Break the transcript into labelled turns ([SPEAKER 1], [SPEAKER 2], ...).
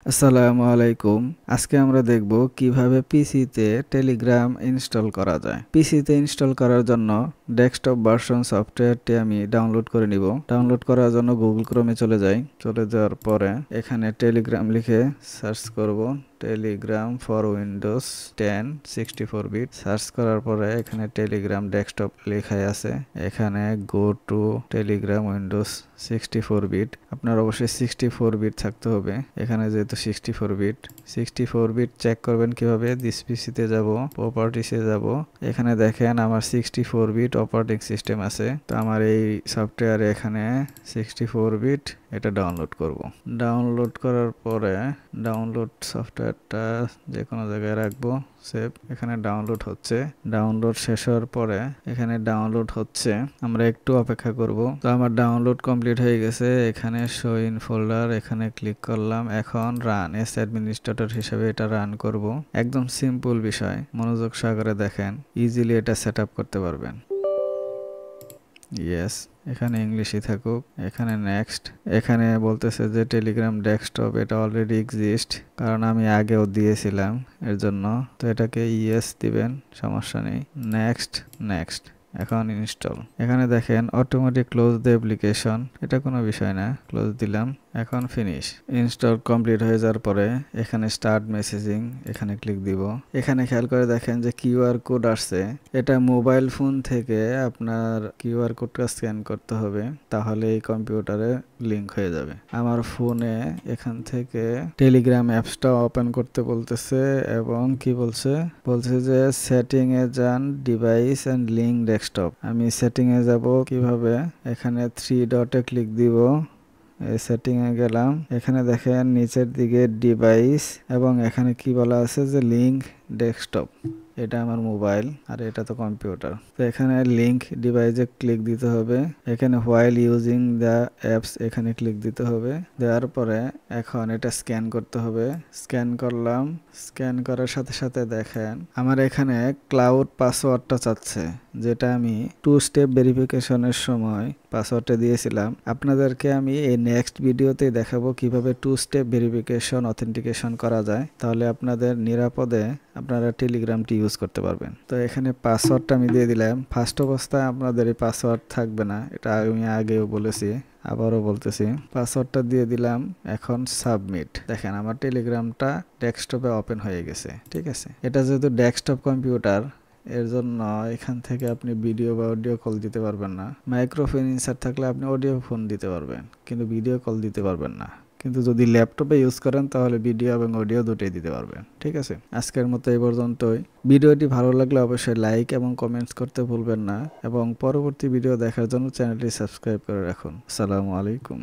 [SPEAKER 1] আসসালামু আলাইকুম। আজকে আমরা দেখব কিভাবে পিসিতে টেলিগ্রাম ইনস্টল করা যায়। পিসিতে ইনস্টল করার জন্য ডেস্কটপ ভার্সন সফটওয়্যারটি আমি ডাউনলোড করে নিব। ডাউনলোড করার জন্য গুগল ক্রোমে চলে যাই। চলে যাওয়ার পরে এখানে টেলিগ্রাম লিখে সার্চ করব। Telegram for Windows 10 64 bit search করার পরে এখানে টেলিগ্রাম ডেস্কটপ লেখাই আছে। এখানে go to Telegram Windows 64 bit. আপনার অবশ্যই 64 বিট থাকতে হবে। এখানে যেহেতু 64 বিট চেক করবেন কিভাবে। দিস পিসিতে যাব, প্রপার্টিসে যাব। এখানে দেখেন আমার 64 বিট অপারেটিং সিস্টেম আছে। তো আমার এই সফটওয়্যারে এখানে 64 বিট এটা ডাউনলোড করব। ডাউনলোড করার পরে ডাউনলোড সফটওয়্যারটা যে কোনো জায়গায় রাখবো। সেভ। এখানে ডাউনলোড হচ্ছে। ডাউনলোড শেষ হওয়ার পরে এখানে ডাউনলোড হচ্ছে, আমরা একটু অপেক্ষা করব। তো আমার ডাউনলোড কমপ্লিট হয়ে গেছে। এখানে শো ইন ফোল্ডার, এখানে ক্লিক করলাম। এখন রান এস অ্যাডমিনিস্ট্রেটর হিসেবে এটা রান করব। একদম সিম্পল বিষয়, মনোযোগ সহকারে দেখেন, ইজিলি এটা সেট আপ করতে পারবেন। ইয়েস, এখানে ইংলিশই থাকুক। এখানে নেক্সট। এখানে বলতেছে যে টেলিগ্রাম ডেস্কটপ এটা অলরেডি এক্সিস্ট, কারণ আমি আগেও দিয়েছিলাম এর জন্য। তো এটাকে ইয়েস দিবেন, সমস্যা নেই। Next next. এখন ইনস্টল। এখানে দেখেন অটোমেটিক ক্লোজ দ্য অ্যাপ্লিকেশন, এটা কোনো বিষয় না, ক্লোজ দিলাম। এখন ফিনিশ। ইনস্টল কমপ্লিট হয়ে যাওয়ার পরে এখানে স্টার্ট মেসেজিং, এখানে ক্লিক দিব। এখানে খেয়াল করে দেখেন যে কিউআর কোড আসছে। এটা মোবাইল ফোন থেকে আপনার কিউআর কোডটা স্ক্যান করতে হবে, তাহলে এই কম্পিউটারে লিংক হয়ে যাবে। আমার ফোনে এখান থেকে টেলিগ্রাম অ্যাপসটা ওপেন করতে বলতেছে, এবং কি বলছে যে সেটিং এ যান, ডিভাইস এন্ড লিংক ডেস্কটপ। আমি সেটিং এ যাব কিভাবে, এখানে 3 ডটে ক্লিক দিব। এই সেটিং এ গেলাম। এখানে দেখেন নিচের দিকে ডিভাইস, এবং এখানে কি বলা আছে যে লিংক ডেস্কটপ। এটা আমার মোবাইল আর এটা তো কম্পিউটার। তো এখানে লিংক ডিভাইসে ক্লিক দিতে হবে। এখানে হোয়াইল ইউজিং দ্য অ্যাপস এখানে ক্লিক দিতে হবে। দেওয়ার পরে এখন এটা স্ক্যান করতে হবে। স্ক্যান করলাম। স্ক্যান করার সাথে সাথে দেখেন আমার এখানে ক্লাউড পাসওয়ার্ডটা চাচ্ছে, যেটা আমি 2 স্টেপ ভেরিফিকেশনের সময় পাসওয়ার্ডটা দিয়েছিলাম। আপনাদেরকে আমি এই নেক্সট ভিডিওতে দেখাবো কিভাবে 2 স্টেপ ভেরিফিকেশন অথেন্টিকেশন করা যায়, তাহলে আপনাদের নিরাপদে আপনারা টেলিগ্রামটি ইউজ করতে পারবেন। তো এখানে পাসওয়ার্ডটা আমি দিয়ে দিলাম। ফার্স্ট অবস্থায় আপনাদের এই পাসওয়ার্ড থাকবে না, এটা আমি আগেও বলেছি, আবারও বলতেছি। পাসওয়ার্ডটা দিয়ে দিলাম। এখন সাবমিট। দেখেন আমার টেলিগ্রামটা ডেস্কটপে ওপেন হয়ে গেছে। ঠিক আছে, এটা যেহেতু ডেস্কটপ কম্পিউটার, এর জন্য এখান থেকে আপনি ভিডিও বা অডিও কল দিতে পারবেন না। মাইক্রোফোন ইনসার্ট থাকলে আপনি অডিও ফোন দিতে পারবেন, কিন্তু ভিডিও কল দিতে পারবেন না। কিন্তু যদি ল্যাপটপে ইউজ করেন তাহলে ভিডিও এবং অডিও দুটোই দিতে পারবেন। ঠিক আছে, আজকের মতো এই পর্যন্তই। ভিডিওটি ভালো লাগলে অবশ্যই লাইক এবং কমেন্টস করতে ভুলবেন না, এবং পরবর্তী ভিডিও দেখার জন্য চ্যানেলটি সাবস্ক্রাইব করে রাখুন। আসসালামু আলাইকুম।